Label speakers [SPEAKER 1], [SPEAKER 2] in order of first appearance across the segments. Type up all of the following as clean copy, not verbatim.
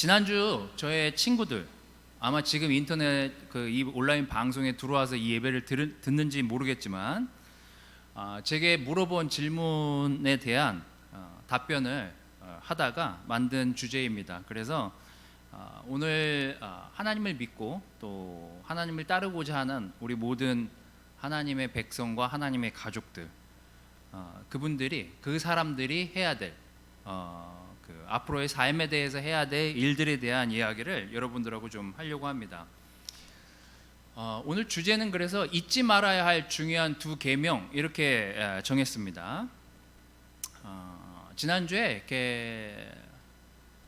[SPEAKER 1] 지난주 저의 친구들 아마 지금 인터넷 이 온라인 방송에 들어와서 이 예배를 듣는지 모르겠지만 제게 물어본 질문에 대한 답변을 하다가 만든 주제입니다. 그래서 오늘 하나님을 믿고 또 하나님을 따르고자 하는 우리 모든 하나님의 백성과 하나님의 가족들, 그분들이 그 사람들이 해야 될 앞으로의 삶에 대해서 해야 될 일들에 대한 이야기를 여러분들하고 좀 하려고 합니다. 오늘 주제는 그래서 잊지 말아야 할 중요한 두 계명 이렇게 정했습니다. 지난주에 이렇게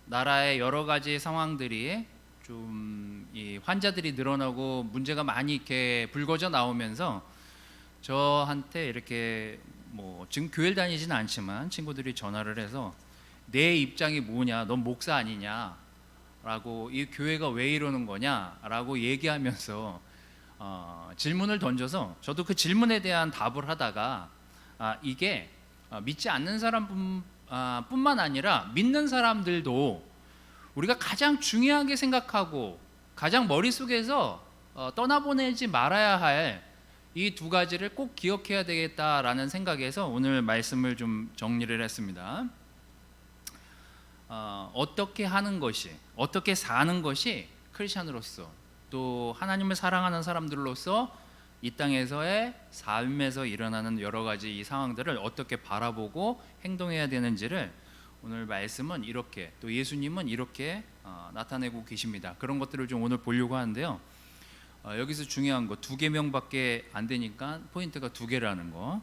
[SPEAKER 1] 나라의 여러 가지 상황들이 좀 이 환자들이 늘어나고 문제가 많이 이렇게 불거져 나오면서 저한테 이렇게 지금 교회를 다니지는 않지만 친구들이 전화를 해서 내 입장이 뭐냐, 넌 목사 아니냐 라고, 이 교회가 왜 이러는 거냐 라고 얘기하면서 질문을 던져서 저도 그 질문에 대한 답을 하다가 이게 믿지 않는 사람 뿐만 아니라 믿는 사람들도 우리가 가장 중요하게 생각하고 가장 머릿속에서 떠나보내지 말아야 할 이 두 가지를 꼭 기억해야 되겠다라는 생각에서 오늘 말씀을 좀 정리를 했습니다. 어떻게 하는 것이, 어떻게 사는 것이 크리스찬으로서 또 하나님을 사랑하는 사람들로서 이 땅에서의 삶에서 일어나는 여러 가지 이 상황들을 어떻게 바라보고 행동해야 되는지를 오늘 말씀은 이렇게, 또 예수님은 이렇게 나타내고 계십니다. 그런 것들을 좀 오늘 보려고 하는데요. 여기서 중요한 거 두 계명밖에 안 되니까 포인트가 두 개라는 거.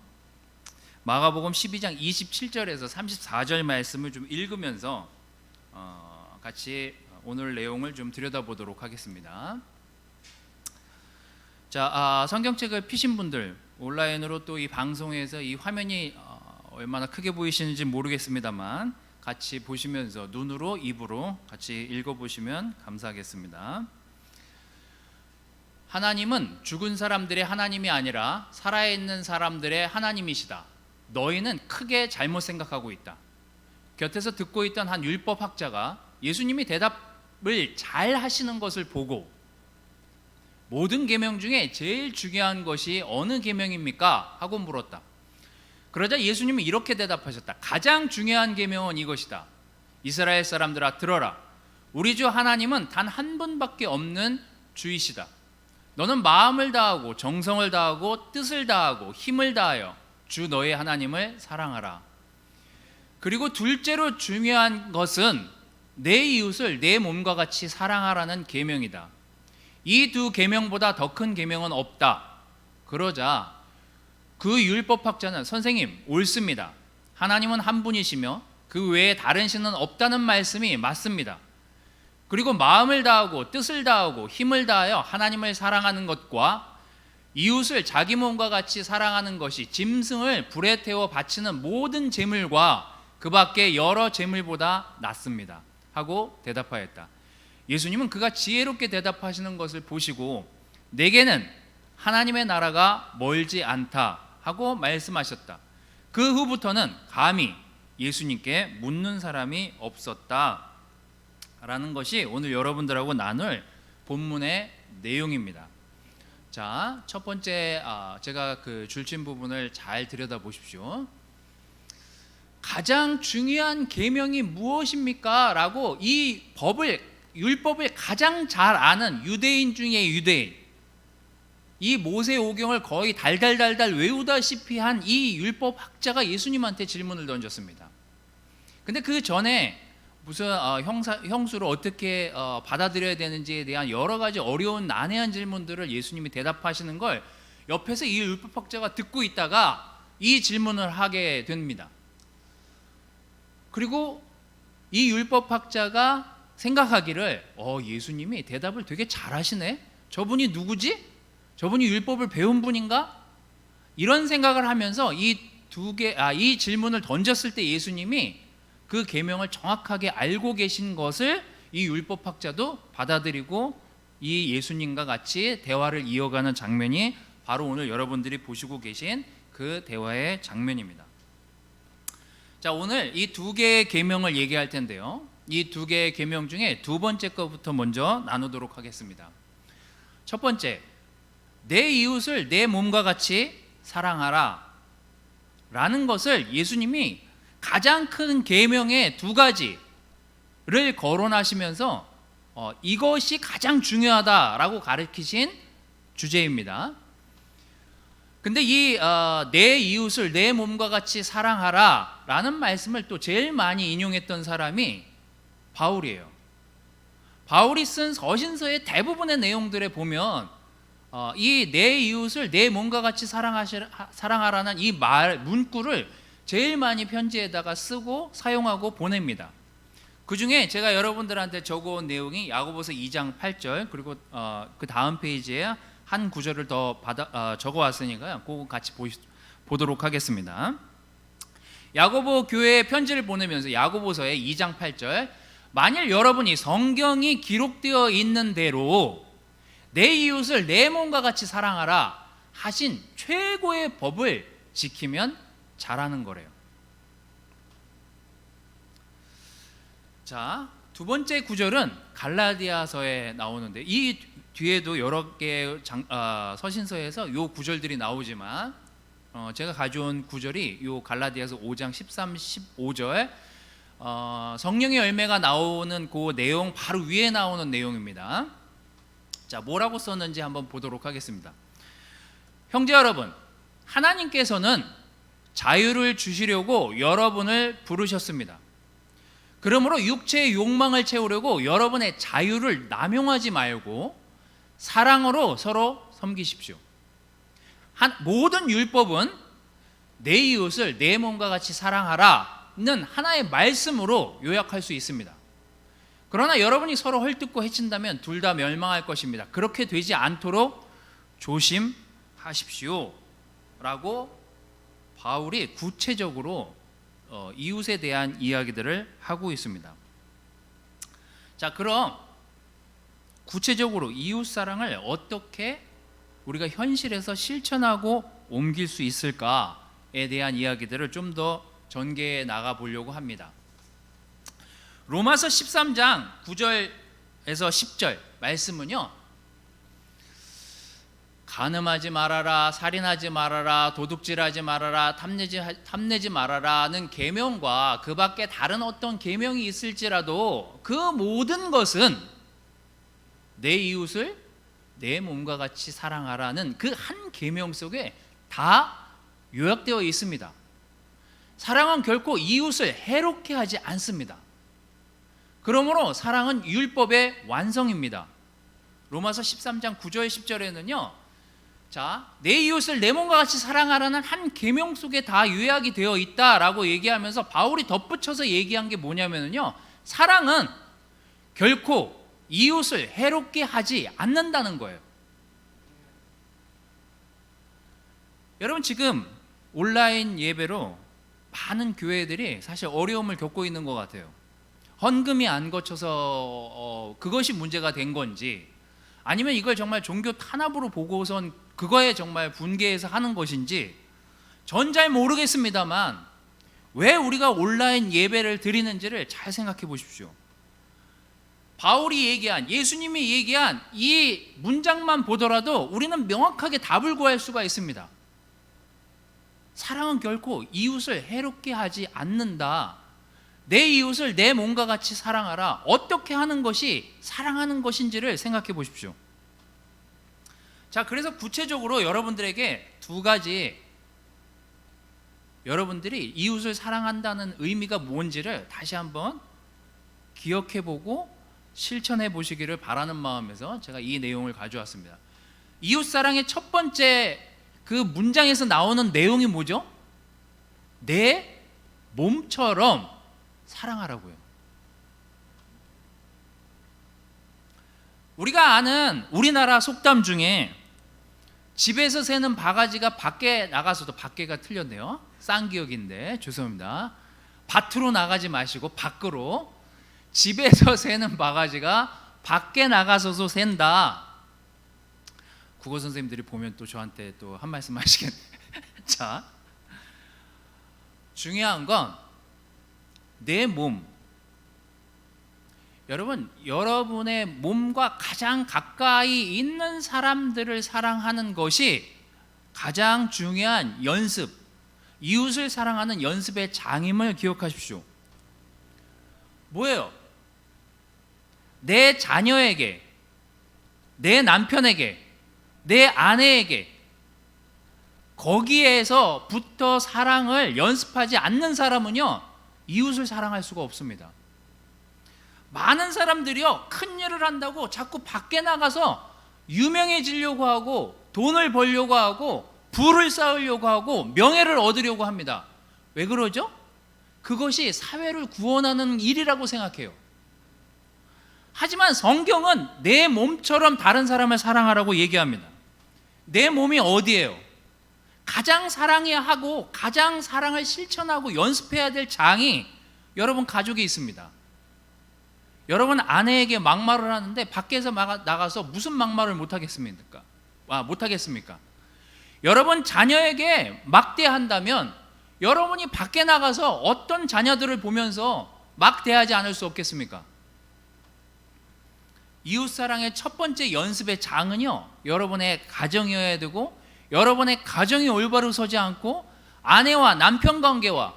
[SPEAKER 1] 마가복음 12장 27절에서 34절 말씀을 좀 읽으면서 같이 오늘 내용을 좀 들여다보도록 하겠습니다. 자, 성경책을 피신 분들, 온라인으로 또 이 방송에서 이 화면이 얼마나 크게 보이시는지 모르겠습니다만 같이 보시면서 눈으로 입으로 같이 읽어보시면 감사하겠습니다. 하나님은 죽은 사람들의 하나님이 아니라 살아있는 사람들의 하나님이시다. 너희는 크게 잘못 생각하고 있다. 곁에서 듣고 있던 한 율법학자가 예수님이 대답을 잘 하시는 것을 보고 모든 계명 중에 제일 중요한 것이 어느 계명입니까? 하고 물었다. 그러자 예수님이 이렇게 대답하셨다. 가장 중요한 계명은 이것이다. 이스라엘 사람들아 들어라. 우리 주 하나님은 단 한 분밖에 없는 주이시다. 너는 마음을 다하고 정성을 다하고 뜻을 다하고 힘을 다하여 주 너의 하나님을 사랑하라. 그리고 둘째로 중요한 것은 내 이웃을 내 몸과 같이 사랑하라는 계명이다. 이 두 계명보다 더 큰 계명은 없다. 그러자 그 율법학자는 선생님 옳습니다. 하나님은 한 분이시며 그 외에 다른 신은 없다는 말씀이 맞습니다. 그리고 마음을 다하고 뜻을 다하고 힘을 다하여 하나님을 사랑하는 것과 이웃을 자기 몸과 같이 사랑하는 것이 짐승을 불에 태워 바치는 모든 제물과 그 밖에 여러 제물보다 낫습니다. 하고 대답하였다. 예수님은 그가 지혜롭게 대답하시는 것을 보시고 내게는 하나님의 나라가 멀지 않다 하고 말씀하셨다. 그 후부터는 감히 예수님께 묻는 사람이 없었다 라는 것이 오늘 여러분들하고 나눌 본문의 내용입니다. 자, 첫 번째 제가 그 줄친 부분을 잘 들여다보십시오. 가장 중요한 계명이 무엇입니까? 라고 이 율법을 가장 잘 아는 유대인 중에 유대인, 이 모세오경을 거의 달달달달 외우다시피 한 이 율법학자가 예수님한테 질문을 던졌습니다. 근데 그 전에 무슨 형수를 어떻게 받아들여야 되는지에 대한 여러 가지 어려운 난해한 질문들을 예수님이 대답하시는 걸 옆에서 이 율법학자가 듣고 있다가 이 질문을 하게 됩니다. 그리고 이 율법학자가 생각하기를 예수님이 대답을 되게 잘하시네? 저분이 누구지? 저분이 율법을 배운 분인가? 이런 생각을 하면서 이 질문을 던졌을 때 예수님이 그 계명을 정확하게 알고 계신 것을 이 율법학자도 받아들이고 이 예수님과 같이 대화를 이어가는 장면이 바로 오늘 여러분들이 보시고 계신 그 대화의 장면입니다. 자, 오늘 이 두 개의 계명을 얘기할 텐데요. 이 두 개의 계명 중에 두 번째 것부터 먼저 나누도록 하겠습니다. 첫 번째, 내 이웃을 내 몸과 같이 사랑하라 라는 것을 예수님이 가장 큰 계명의 두 가지를 거론하시면서 이것이 가장 중요하다라고 가르치신 주제입니다. 근데 이 내 이웃을 내 몸과 같이 사랑하라 라는 말씀을 또 제일 많이 인용했던 사람이 바울이에요. 바울이 쓴 서신서의 대부분의 내용들에 보면 이 내 이웃을 내 몸과 같이 사랑하라는 이 문구를 제일 많이 편지에다가 쓰고 사용하고 보냅니다. 그 중에 제가 여러분들한테 적어온 내용이 야고보서 2장 8절, 그리고 그 다음 페이지에 한 구절을 더 적어왔으니까요. 그거 같이 보도록 하겠습니다. 야고보 교회에 편지를 보내면서 야고보서의 2장 8절, 만일 여러분이 성경이 기록되어 있는 대로 내 이웃을 내 몸과 같이 사랑하라 하신 최고의 법을 지키면 잘하는 거래요. 자, 두 번째 구절은 갈라디아서에 나오는데, 이 뒤에도 여러 개의 서신서에서 이 구절들이 나오지만 제가 가져온 구절이 이 갈라디아서 5장 13, 15절 성령의 열매가 나오는 그 내용 바로 위에 나오는 내용입니다. 자, 뭐라고 썼는지 한번 보도록 하겠습니다. 형제 여러분, 하나님께서는 자유를 주시려고 여러분을 부르셨습니다. 그러므로 육체의 욕망을 채우려고 여러분의 자유를 남용하지 말고 사랑으로 서로 섬기십시오. 모든 율법은 내 이웃을 내 몸과 같이 사랑하라는 하나의 말씀으로 요약할 수 있습니다. 그러나 여러분이 서로 헐뜯고 해친다면 둘 다 멸망할 것입니다. 그렇게 되지 않도록 조심하십시오 라고 바울이 구체적으로 이웃에 대한 이야기들을 하고 있습니다. 자, 그럼 구체적으로 이웃 사랑을 어떻게 우리가 현실에서 실천하고 옮길 수 있을까에 대한 이야기들을 좀 더 전개해 나가 보려고 합니다. 로마서 13장 9절에서 10절 말씀은요, 간음하지 말아라, 살인하지 말아라, 도둑질하지 말아라, 탐내지 말아라는 계명과 그 밖에 다른 어떤 계명이 있을지라도 그 모든 것은 내 이웃을 내 몸과 같이 사랑하라는 그 한 계명 속에 다 요약되어 있습니다. 사랑은 결코 이웃을 해롭게 하지 않습니다. 그러므로 사랑은 율법의 완성입니다. 로마서 13장 9절 10절에는요, 자, 내 이웃을 내 몸과 같이 사랑하라는 한 계명 속에 다 요약이 되어 있다라고 얘기하면서 바울이 덧붙여서 얘기한 게 뭐냐면요, 사랑은 결코 이웃을 해롭게 하지 않는다는 거예요. 여러분, 지금 온라인 예배로 많은 교회들이 사실 어려움을 겪고 있는 것 같아요. 헌금이 안 거쳐서 그것이 문제가 된 건지, 아니면 이걸 정말 종교 탄압으로 보고선 그거에 정말 분개해서 하는 것인지 전 잘 모르겠습니다만, 왜 우리가 온라인 예배를 드리는지를 잘 생각해 보십시오. 바울이 얘기한, 예수님이 얘기한 이 문장만 보더라도 우리는 명확하게 답을 구할 수가 있습니다. 사랑은 결코 이웃을 해롭게 하지 않는다. 내 이웃을 내 몸과 같이 사랑하라. 어떻게 하는 것이 사랑하는 것인지를 생각해 보십시오. 자, 그래서 구체적으로 여러분들에게 두 가지, 여러분들이 이웃을 사랑한다는 의미가 뭔지를 다시 한번 기억해 보고 실천해 보시기를 바라는 마음에서 제가 이 내용을 가져왔습니다. 이웃 사랑의 첫 번째 그 문장에서 나오는 내용이 뭐죠? 내 몸처럼 사랑하라고요. 우리가 아는 우리나라 속담 중에 집에서 새는 바가지가 밖에 나가서도, 밖에가 틀렸네요. 쌍기역인데 죄송합니다. 밭으로 나가지 마시고 밖으로, 집에서 새는 바가지가 밖에 나가서도 샌다. 국어 선생님들이 보면 또 저한테 또 한 말씀 하시겠네. 자, 중요한 건 내 몸, 여러분, 여러분의 몸과 가장 가까이 있는 사람들을 사랑하는 것이 가장 중요한 연습, 이웃을 사랑하는 연습의 장임을 기억하십시오. 뭐예요? 내 자녀에게, 내 남편에게, 내 아내에게 거기에서부터 사랑을 연습하지 않는 사람은요, 이웃을 사랑할 수가 없습니다. 많은 사람들이요, 큰 일을 한다고 자꾸 밖에 나가서 유명해지려고 하고 돈을 벌려고 하고 부를 쌓으려고 하고 명예를 얻으려고 합니다. 왜 그러죠? 그것이 사회를 구원하는 일이라고 생각해요. 하지만 성경은 내 몸처럼 다른 사람을 사랑하라고 얘기합니다. 내 몸이 어디예요? 가장 사랑해야 하고 가장 사랑을 실천하고 연습해야 될 장이 여러분 가족에 있습니다. 여러분 아내에게 막말을 하는데 밖에서 나가서 무슨 막말을 못하겠습니까? 여러분 자녀에게 막대한다면 여러분이 밖에 나가서 어떤 자녀들을 보면서 막대하지 않을 수 없겠습니까? 이웃사랑의 첫 번째 연습의 장은요, 여러분의 가정이어야 되고, 여러분의 가정이 올바로 서지 않고 아내와 남편 관계와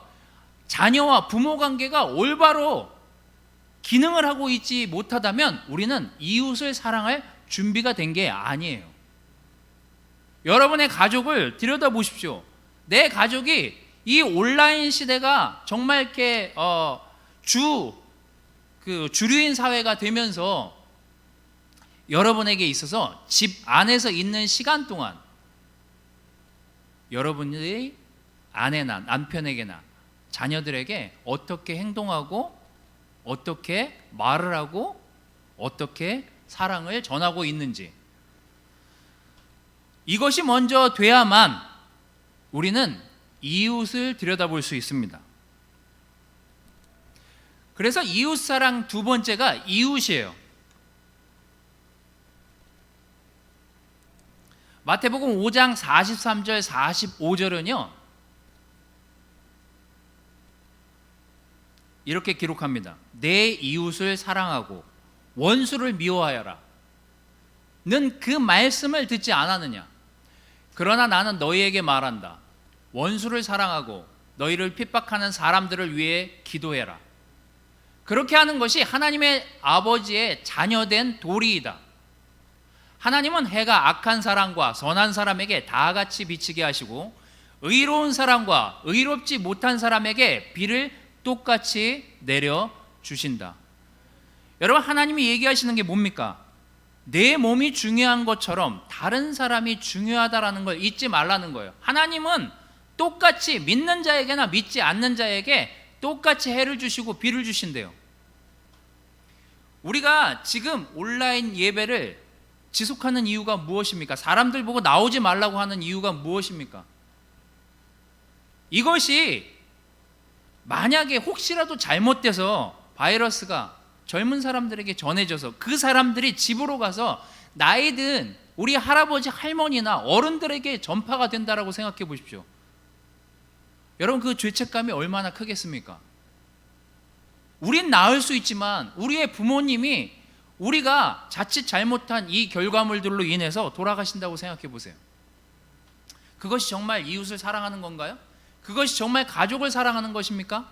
[SPEAKER 1] 자녀와 부모 관계가 올바로 기능을 하고 있지 못하다면 우리는 이웃을 사랑할 준비가 된 게 아니에요. 여러분의 가족을 들여다보십시오. 내 가족이 이 온라인 시대가 정말 이렇게 주류인 사회가 되면서 여러분에게 있어서 집 안에서 있는 시간 동안 여러분의 아내나 남편에게나 자녀들에게 어떻게 행동하고 어떻게 말을 하고 어떻게 사랑을 전하고 있는지, 이것이 먼저 돼야만 우리는 이웃을 들여다볼 수 있습니다. 그래서 이웃사랑 두 번째가 이웃이에요. 마태복음 5장 43절 45절은요 이렇게 기록합니다. 내 이웃을 사랑하고 원수를 미워하여라 는 그 말씀을 듣지 않았느냐? 그러나 나는 너희에게 말한다. 원수를 사랑하고 너희를 핍박하는 사람들을 위해 기도해라. 그렇게 하는 것이 하나님의 아버지의 자녀된 도리이다. 하나님은 해가 악한 사람과 선한 사람에게 다 같이 비치게 하시고 의로운 사람과 의롭지 못한 사람에게 비를 똑같이 내려주신다. 여러분, 하나님이 얘기하시는 게 뭡니까? 내 몸이 중요한 것처럼 다른 사람이 중요하다라는 걸 잊지 말라는 거예요. 하나님은 똑같이 믿는 자에게나 믿지 않는 자에게 똑같이 해를 주시고 비를 주신대요. 우리가 지금 온라인 예배를 지속하는 이유가 무엇입니까? 사람들 보고 나오지 말라고 하는 이유가 무엇입니까? 이것이 만약에 혹시라도 잘못돼서 바이러스가 젊은 사람들에게 전해져서 그 사람들이 집으로 가서 나이 든 우리 할아버지 할머니나 어른들에게 전파가 된다라고 생각해 보십시오. 여러분, 그 죄책감이 얼마나 크겠습니까? 우린 나을 수 있지만 우리의 부모님이 우리가 자칫 잘못한 이 결과물들로 인해서 돌아가신다고 생각해 보세요. 그것이 정말 이웃을 사랑하는 건가요? 그것이 정말 가족을 사랑하는 것입니까?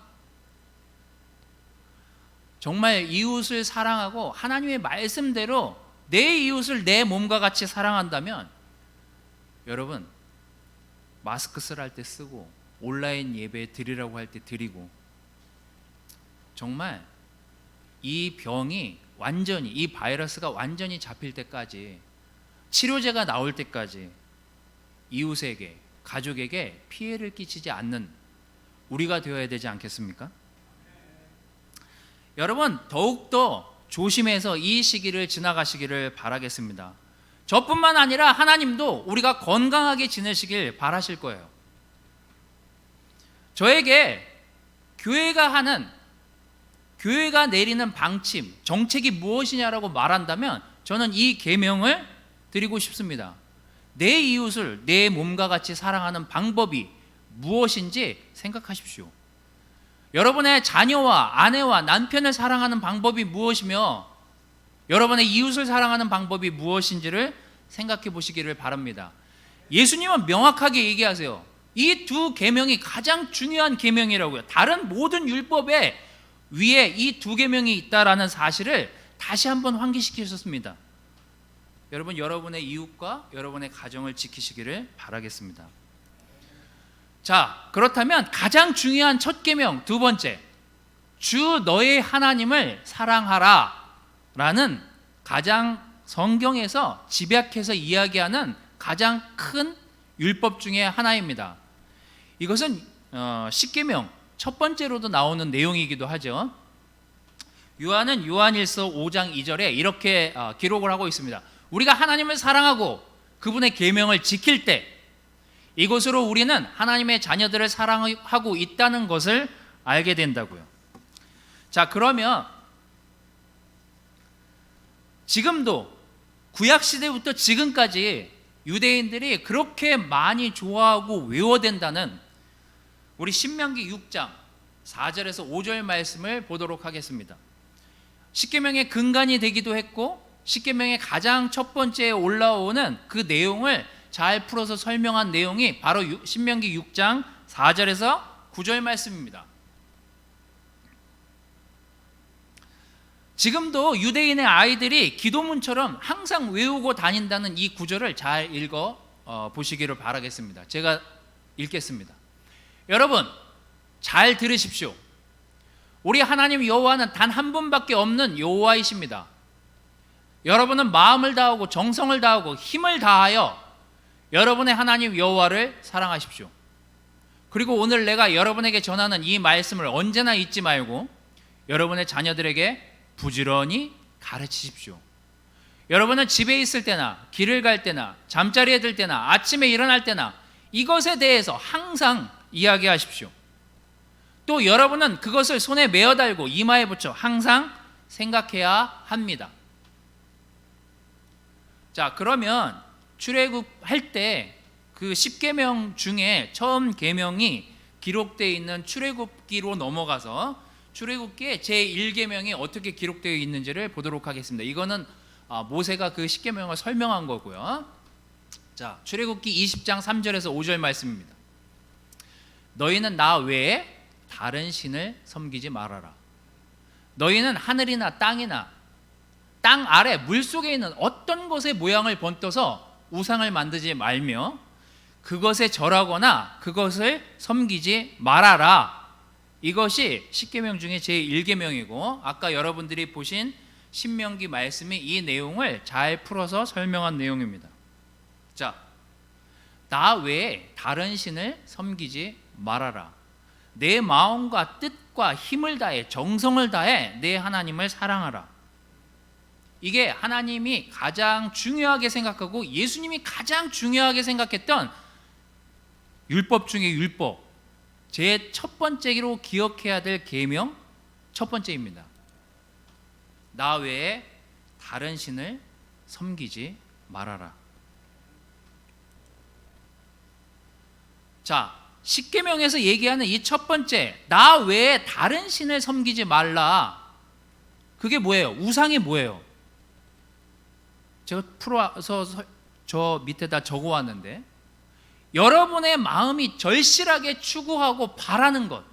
[SPEAKER 1] 정말 이웃을 사랑하고 하나님의 말씀대로 내 이웃을 내 몸과 같이 사랑한다면 여러분, 마스크 쓰랄 때 쓰고 온라인 예배 드리라고 할 때 드리고, 정말 이 병이 완전히, 이 바이러스가 완전히 잡힐 때까지, 치료제가 나올 때까지 이웃에게, 가족에게 피해를 끼치지 않는 우리가 되어야 되지 않겠습니까? 여러분, 더욱더 조심해서 이 시기를 지나가시기를 바라겠습니다. 저뿐만 아니라 하나님도 우리가 건강하게 지내시길 바라실 거예요. 저에게 교회가 내리는 방침, 정책이 무엇이냐라고 말한다면 저는 이 계명을 드리고 싶습니다. 내 이웃을 내 몸과 같이 사랑하는 방법이 무엇인지 생각하십시오. 여러분의 자녀와 아내와 남편을 사랑하는 방법이 무엇이며 여러분의 이웃을 사랑하는 방법이 무엇인지를 생각해 보시기를 바랍니다. 예수님은 명확하게 얘기하세요. 이 두 계명이 가장 중요한 계명이라고요. 다른 모든 율법에 위에 이 두 계명이 있다라는 사실을 다시 한번 환기시키셨습니다. 여러분, 여러분의 이웃과 여러분의 가정을 지키시기를 바라겠습니다. 자, 그렇다면 가장 중요한 첫 계명, 두 번째, 주 너의 하나님을 사랑하라 라는 가장 성경에서 집약해서 이야기하는 가장 큰 율법 중에 하나입니다. 이것은 십계명 첫 번째로도 나오는 내용이기도 하죠. 요한은 요한일서 5장 2절에 이렇게 기록을 하고 있습니다. 우리가 하나님을 사랑하고 그분의 계명을 지킬 때 이것으로 우리는 하나님의 자녀들을 사랑하고 있다는 것을 알게 된다고요. 자, 그러면 지금도 구약시대부터 지금까지 유대인들이 그렇게 많이 좋아하고 외워댄다는 우리 신명기 6장 4절에서 5절 말씀을 보도록 하겠습니다. 십계명의 근간이 되기도 했고 십계명의 가장 첫 번째에 올라오는 그 내용을 잘 풀어서 설명한 내용이 바로 신명기 6장 4절에서 9절 말씀입니다. 지금도 유대인의 아이들이 기도문처럼 항상 외우고 다닌다는 이 구절을 잘 읽어 보시기를 바라겠습니다. 제가 읽겠습니다. 여러분, 잘 들으십시오. 우리 하나님 여호와는 단 한 분밖에 없는 여호와이십니다. 여러분은 마음을 다하고 정성을 다하고 힘을 다하여 여러분의 하나님 여호와를 사랑하십시오. 그리고 오늘 내가 여러분에게 전하는 이 말씀을 언제나 잊지 말고 여러분의 자녀들에게 부지런히 가르치십시오. 여러분은 집에 있을 때나 길을 갈 때나 잠자리에 들 때나 아침에 일어날 때나 이것에 대해서 항상 이야기하십시오. 또 여러분은 그것을 손에 메어 달고 이마에 붙여 항상 생각해야 합니다. 자, 그러면 출애굽할 때 그 10계명 중에 처음 계명이 기록되어 있는 출애굽기로 넘어가서 출애굽기의 제1계명이 어떻게 기록되어 있는지를 보도록 하겠습니다. 이거는 모세가 그 10계명을 설명한 거고요. 자, 출애굽기 20장 3절에서 5절 말씀입니다. 너희는 나 외에 다른 신을 섬기지 말아라. 너희는 하늘이나 땅이나 땅 아래 물속에 있는 어떤 것의 모양을 번떠서 우상을 만들지 말며 그것에 절하거나 그것을 섬기지 말아라. 이것이 십계명 중에 제1계명이고 아까 여러분들이 보신 신명기 말씀이 이 내용을 잘 풀어서 설명한 내용입니다. 자, 나 외에 다른 신을 섬기지 말아라. 내 마음과 뜻과 힘을 다해 정성을 다해 내 하나님을 사랑하라. 이게 하나님이 가장 중요하게 생각하고 예수님이 가장 중요하게 생각했던 율법 중에 율법, 제 첫 번째로 기억해야 될 계명 첫 번째입니다. 나 외에 다른 신을 섬기지 말아라. 자, 십계명에서 얘기하는 이 첫 번째, 나 외에 다른 신을 섬기지 말라. 그게 뭐예요? 우상이 뭐예요? 제가 풀어서 저 밑에다 적어왔는데, 여러분의 마음이 절실하게 추구하고 바라는 것,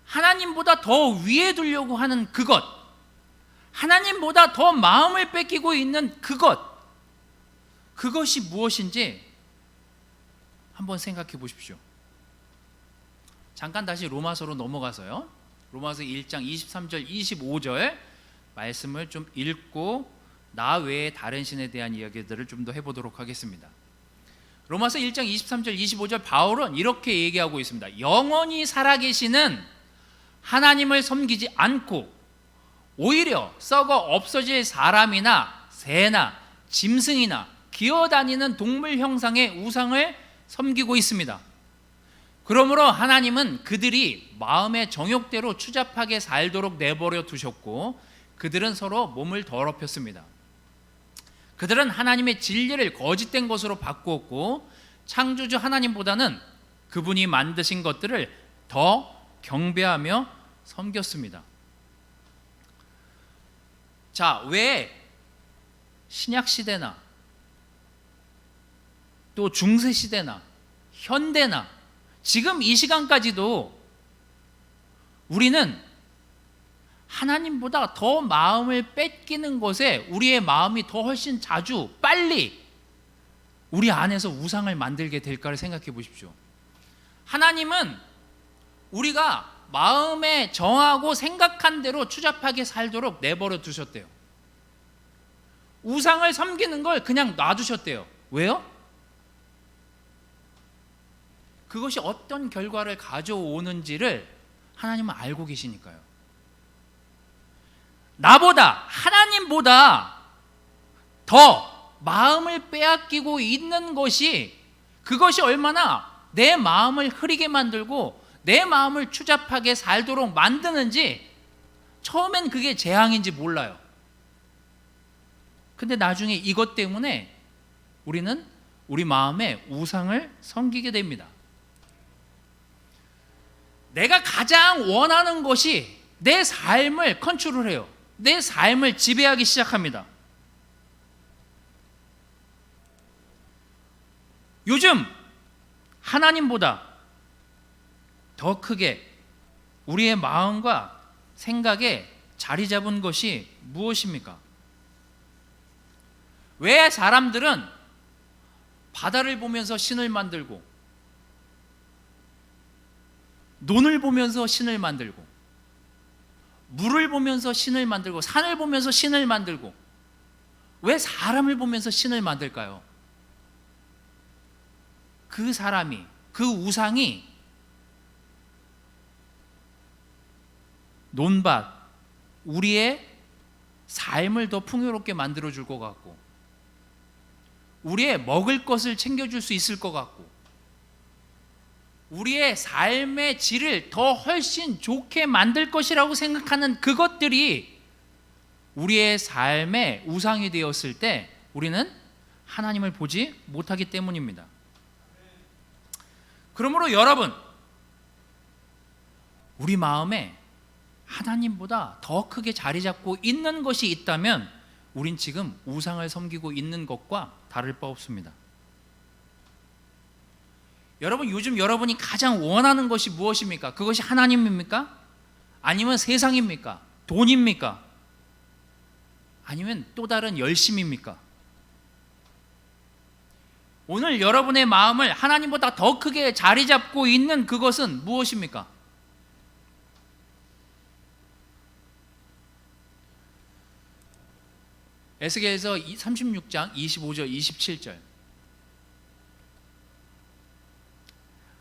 [SPEAKER 1] 하나님보다 더 위에 두려고 하는 그것, 하나님보다 더 마음을 뺏기고 있는 그것이 무엇인지 한번 생각해 보십시오. 잠깐 다시 로마서로 넘어가서요, 로마서 1장 23절 25절 말씀을 좀 읽고 나 외에 다른 신에 대한 이야기들을 좀 더 해보도록 하겠습니다. 로마서 1장 23절 25절 바울은 이렇게 얘기하고 있습니다. 영원히 살아계시는 하나님을 섬기지 않고 오히려 썩어 없어질 사람이나 새나 짐승이나 기어다니는 동물 형상의 우상을 섬기고 있습니다. 그러므로 하나님은 그들이 마음의 정욕대로 추잡하게 살도록 내버려 두셨고 그들은 서로 몸을 더럽혔습니다. 그들은 하나님의 진리를 거짓된 것으로 바꾸었고 창조주 하나님보다는 그분이 만드신 것들을 더 경배하며 섬겼습니다. 자, 왜 신약 시대나 또 중세 시대나 현대나 지금 이 시간까지도 우리는 하나님보다 더 마음을 뺏기는 것에 우리의 마음이 더 훨씬 자주 빨리 우리 안에서 우상을 만들게 될까를 생각해 보십시오. 하나님은 우리가 마음에 정하고 생각한 대로 추잡하게 살도록 내버려 두셨대요. 우상을 섬기는 걸 그냥 놔두셨대요. 왜요? 그것이 어떤 결과를 가져오는지를 하나님은 알고 계시니까요. 나보다, 하나님보다 더 마음을 빼앗기고 있는 것이, 그것이 얼마나 내 마음을 흐리게 만들고 내 마음을 추잡하게 살도록 만드는지 처음엔 그게 재앙인지 몰라요. 근데 나중에 이것 때문에 우리는 우리 마음에 우상을 섬기게 됩니다. 내가 가장 원하는 것이 내 삶을 컨트롤해요. 내 삶을 지배하기 시작합니다. 요즘 하나님보다 더 크게 우리의 마음과 생각에 자리 잡은 것이 무엇입니까? 왜 사람들은 바다를 보면서 신을 만들고 논을 보면서 신을 만들고 물을 보면서 신을 만들고 산을 보면서 신을 만들고 왜 사람을 보면서 신을 만들까요? 그 사람이, 그 우상이 논밭, 우리의 삶을 더 풍요롭게 만들어줄 것 같고 우리의 먹을 것을 챙겨줄 수 있을 것 같고 우리의 삶의 질을 더 훨씬 좋게 만들 것이라고 생각하는 그것들이 우리의 삶의 우상이 되었을 때 우리는 하나님을 보지 못하기 때문입니다. 그러므로 여러분, 우리 마음에 하나님보다 더 크게 자리 잡고 있는 것이 있다면 우린 지금 우상을 섬기고 있는 것과 다를 바 없습니다. 여러분, 요즘 여러분이 가장 원하는 것이 무엇입니까? 그것이 하나님입니까? 아니면 세상입니까? 돈입니까? 아니면 또 다른 열심입니까? 오늘 여러분의 마음을 하나님보다 더 크게 자리 잡고 있는 그것은 무엇입니까? 에스겔서 36장 25절 27절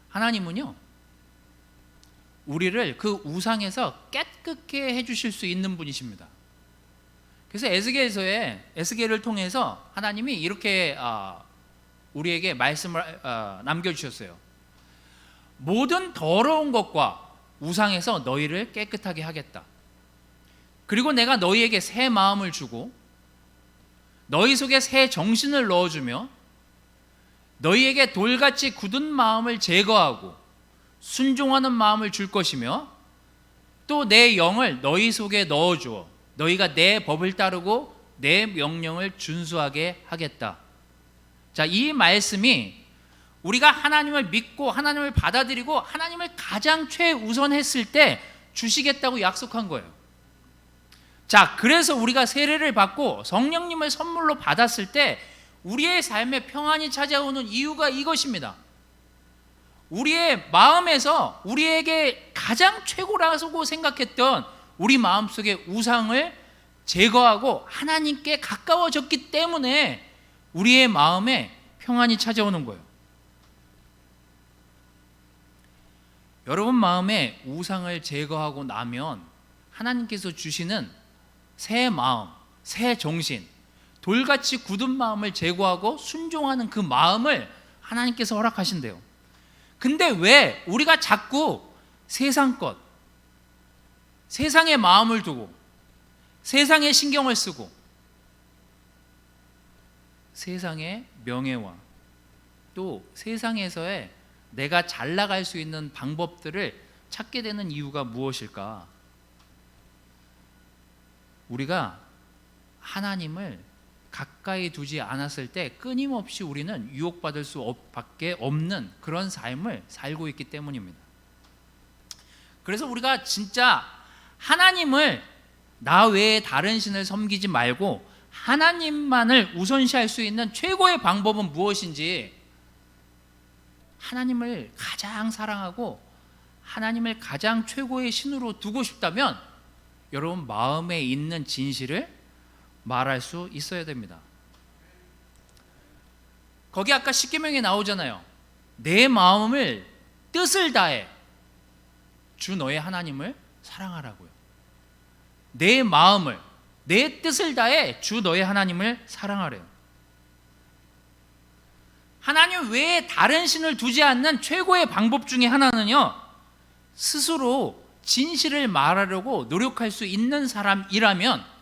[SPEAKER 1] 하나님은요 우리를 그 우상에서 깨끗게 해주실 수 있는 분이십니다. 그래서 에스겔을 통해서 하나님이 이렇게 우리에게 말씀을 남겨주셨어요. 모든 더러운 것과 우상에서 너희를 깨끗하게 하겠다. 그리고 내가 너희에게 새 마음을 주고 너희 속에 새 정신을 넣어주며 너희에게 돌같이 굳은 마음을 제거하고 순종하는 마음을 줄 것이며 또 내 영을 너희 속에 넣어주어 너희가 내 법을 따르고 내 명령을 준수하게 하겠다. 자, 이 말씀이 우리가 하나님을 믿고 하나님을 받아들이고 하나님을 가장 최우선했을 때 주시겠다고 약속한 거예요. 자, 그래서 우리가 세례를 받고 성령님을 선물로 받았을 때 우리의 삶에 평안이 찾아오는 이유가 이것입니다. 우리의 마음에서 우리에게 가장 최고라고 생각했던 우리 마음속의 우상을 제거하고 하나님께 가까워졌기 때문에 우리의 마음에 평안이 찾아오는 거예요. 여러분 마음에 우상을 제거하고 나면 하나님께서 주시는 새 마음, 새 정신, 돌같이 굳은 마음을 제거하고 순종하는 그 마음을 하나님께서 허락하신대요. 근데 왜 우리가 자꾸 세상 것, 세상의 마음을 두고 세상에 신경을 쓰고 세상의 명예와 또 세상에서의 내가 잘 나갈 수 있는 방법들을 찾게 되는 이유가 무엇일까? 우리가 하나님을 가까이 두지 않았을 때 끊임없이 우리는 유혹받을 수밖에 없는 그런 삶을 살고 있기 때문입니다. 그래서 우리가 진짜 하나님을 나 외에 다른 신을 섬기지 말고 하나님만을 우선시할 수 있는 최고의 방법은 무엇인지, 하나님을 가장 사랑하고 하나님을 가장 최고의 신으로 두고 싶다면 여러분 마음에 있는 진실을 말할 수 있어야 됩니다. 거기 아까 십계명에 나오잖아요. 내 마음을 뜻을 다해 주 너의 하나님을 사랑하라고요. 내 마음을, 내 뜻을 다해 주 너의 하나님을 사랑하래요. 하나님 외에 다른 신을 두지 않는 최고의 방법 중에 하나는요, 스스로 진실을 말하려고 노력할 수 있는 사람이라면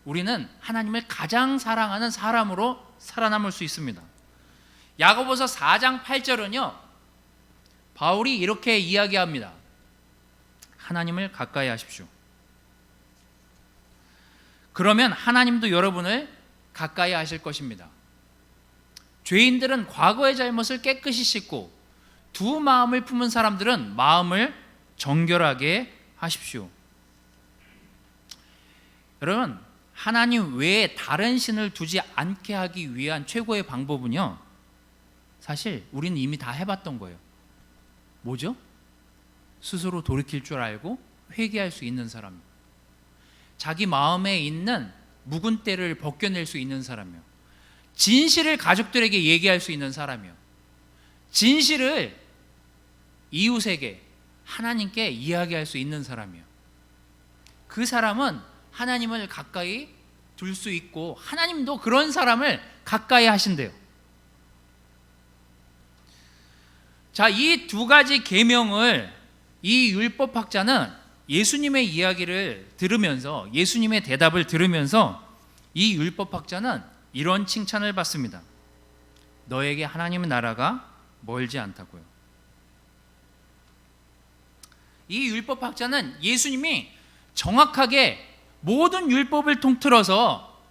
[SPEAKER 1] 우리는 하나님을 가장 사랑하는 사람으로 살아남을 수 있습니다. 야고보서 4장 8절은요, 바울이 이렇게 이야기합니다. 하나님을 가까이 하십시오. 그러면 하나님도 여러분을 가까이 하실 것입니다. 죄인들은 과거의 잘못을 깨끗이 씻고 두 마음을 품은 사람들은 마음을 정결하게 하십시오. 여러분, 하나님 외에 다른 신을 두지 않게 하기 위한 최고의 방법은요, 사실 우리는 이미 다 해봤던 거예요. 뭐죠? 스스로 돌이킬 줄 알고 회개할 수 있는 사람, 자기 마음에 있는 묵은 때를 벗겨낼 수 있는 사람이요, 진실을 가족들에게 얘기할 수 있는 사람이요, 진실을 이웃에게, 하나님께 이야기할 수 있는 사람이요. 그 사람은 하나님을 가까이 둘 수 있고 하나님도 그런 사람을 가까이 하신대요. 자, 이 두 가지 계명을 이 율법학자는 예수님의 이야기를 들으면서, 예수님의 대답을 들으면서 이 율법학자는 이런 칭찬을 받습니다. 너에게 하나님의 나라가 멀지 않다고요. 이 율법학자는 예수님이 정확하게 모든 율법을 통틀어서,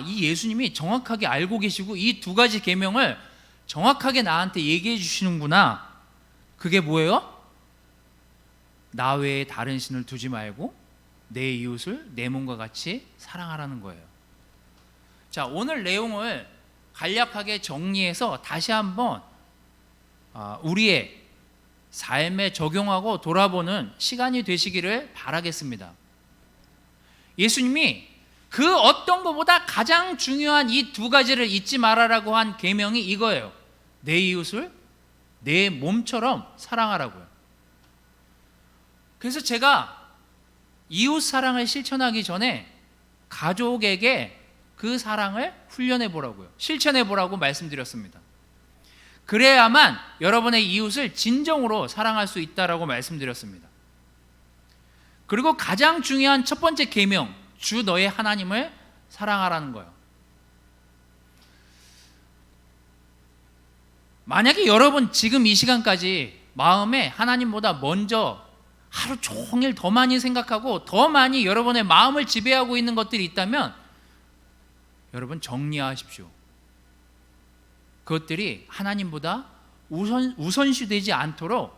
[SPEAKER 1] 이 예수님이 정확하게 알고 계시고 이 두 가지 계명을 정확하게 나한테 얘기해 주시는구나. 그게 뭐예요? 나 외에 다른 신을 두지 말고 내 이웃을 내 몸과 같이 사랑하라는 거예요. 자, 오늘 내용을 간략하게 정리해서 다시 한번 우리의 삶에 적용하고 돌아보는 시간이 되시기를 바라겠습니다. 예수님이 그 어떤 것보다 가장 중요한 이 두 가지를 잊지 말아라고 한 계명이 이거예요. 내 이웃을 내 몸처럼 사랑하라고요. 그래서 제가 이웃 사랑을 실천하기 전에 가족에게 그 사랑을 훈련해 보라고요, 실천해 보라고 말씀드렸습니다. 그래야만 여러분의 이웃을 진정으로 사랑할 수 있다라고 말씀드렸습니다. 그리고 가장 중요한 첫 번째 계명, 주 너의 하나님을 사랑하라는 거예요. 만약에 여러분 지금 이 시간까지 마음에 하나님보다 먼저 하루 종일 더 많이 생각하고 더 많이 여러분의 마음을 지배하고 있는 것들이 있다면 여러분 정리하십시오. 그것들이 하나님보다 우선시되지 않도록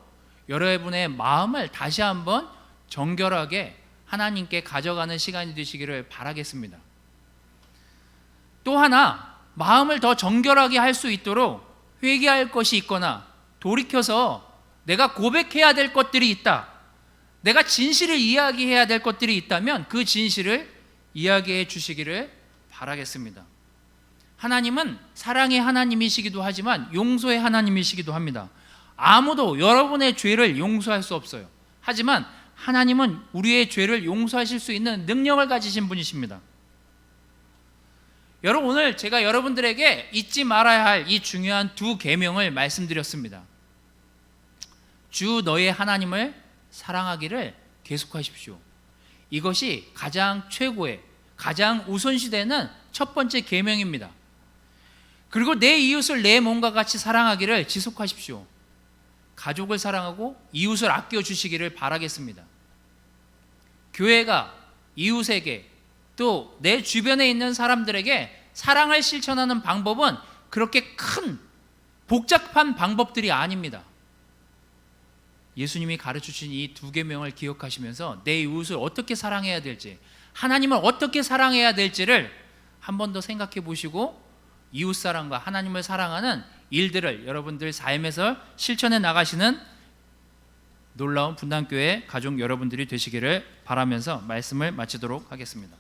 [SPEAKER 1] 여러분의 마음을 다시 한번 정결하게 하나님께 가져가는 시간이 되시기를 바라겠습니다. 또 하나, 마음을 더 정결하게 할 수 있도록 회개할 것이 있거나 돌이켜서 내가 고백해야 될 것들이 있다, 내가 진실을 이야기해야 될 것들이 있다면 그 진실을 이야기해 주시기를 바라겠습니다. 하나님은 사랑의 하나님이시기도 하지만 용서의 하나님이시기도 합니다. 아무도 여러분의 죄를 용서할 수 없어요. 하지만 하나님은 우리의 죄를 용서하실 수 있는 능력을 가지신 분이십니다. 여러분, 오늘 제가 여러분들에게 잊지 말아야 할 이 중요한 두 계명을 말씀드렸습니다. 주 너의 하나님을 사랑하기를 계속하십시오. 이것이 가장 최고의, 가장 우선시되는 첫 번째 계명입니다. 그리고 내 이웃을 내 몸과 같이 사랑하기를 지속하십시오. 가족을 사랑하고 이웃을 아껴주시기를 바라겠습니다. 교회가 이웃에게 또 내 주변에 있는 사람들에게 사랑을 실천하는 방법은 그렇게 큰 복잡한 방법들이 아닙니다. 예수님이 가르쳐주신 이 두 계명을 기억하시면서 내 이웃을 어떻게 사랑해야 될지, 하나님을 어떻게 사랑해야 될지를 한 번 더 생각해 보시고 이웃사랑과 하나님을 사랑하는 일들을 여러분들 삶에서 실천해 나가시는 놀라운 분당교회 가족 여러분들이 되시기를 바라면서 말씀을 마치도록 하겠습니다.